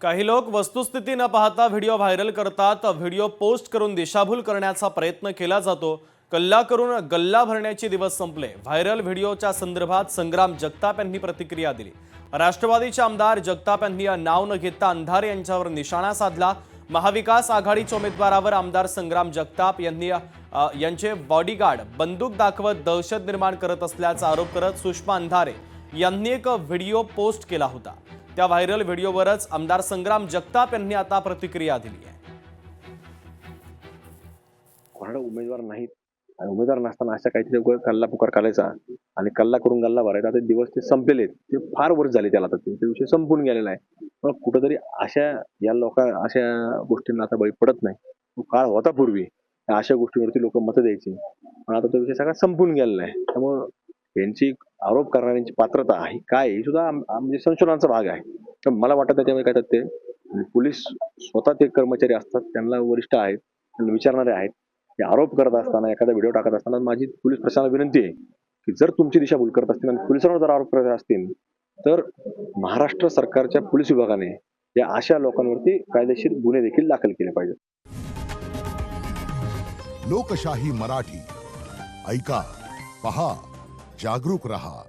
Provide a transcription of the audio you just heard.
काही लोक वस्तुस्थिती न पाहता व्हिडिओ व्हायरल करतात। व्हिडिओ पोस्ट करून दिशाभूल करण्याचा प्रयत्न केला जातो। कल्ला करून गल्ला भरण्याचे दिवस संपले। व्हायरल व्हिडिओच्या संदर्भात संग्राम जगताप यांनी प्रतिक्रिया दिली। राष्ट्रवादीचे आमदार जगताप यांनी नाव न घेता अंधारे यांच्यावर निशाणा साधला। महाविकास आघाडीच्या उमेदवारावर आमदार संग्राम जगताप यांचे बॉडीगार्ड बंदूक दाखवत दहशत निर्माण करत असल्याचा आरोप करत सुषमा अंधारे यांनी एक व्हिडिओ पोस्ट केला होता। त्या व्हायरल व्हिडिओवरच आमदार संग्राम जगताप यांनी आता प्रतिक्रिया दिली आहे। कोणाला उमेदवार नाहीत आणि उमेदवार नसताना अशा काहीतरी कल्ला पुकार करायचा आणि कल्ला करून गल्ला भरायचा, ते दिवस ते संपलेले, ते फार वर्ष झाले त्याला, तर ते विषय संपून गेलेला आहे। पण कुठंतरी अशा अशा गोष्टींना आता बळी पडत नाही। तो काळ होता पूर्वी, अशा गोष्टींवरती लोक मतं द्यायची, पण आता तो विषय सगळा संपून गेलेला आहे। त्यामुळं यांची आरोप करणाऱ्यांची पात्रता आहे काय ही सुद्धा म्हणजे संशोधनाचा भाग आहे। तर मला वाटतं त्याच्यामध्ये काय ते पोलीस स्वतः ते कर्मचारी असतात, त्यांना वरिष्ठ आहेत, त्यांना विचारणारे आहेत। हे आरोप करत असताना, एखादा व्हिडिओ टाकत असताना माझी पोलीस प्रशासनाला विनंती आहे की जर तुमची दिशाभूल करत असतील आणि पोलिसांवर जर आरोप करत असतील तर महाराष्ट्र सरकारच्या पोलीस विभागाने या अशा लोकांवरती कायदेशीर गुन्हे देखील दाखल केले पाहिजेत। लोकशाही मराठी ऐका, पहा, जागरूक रहा।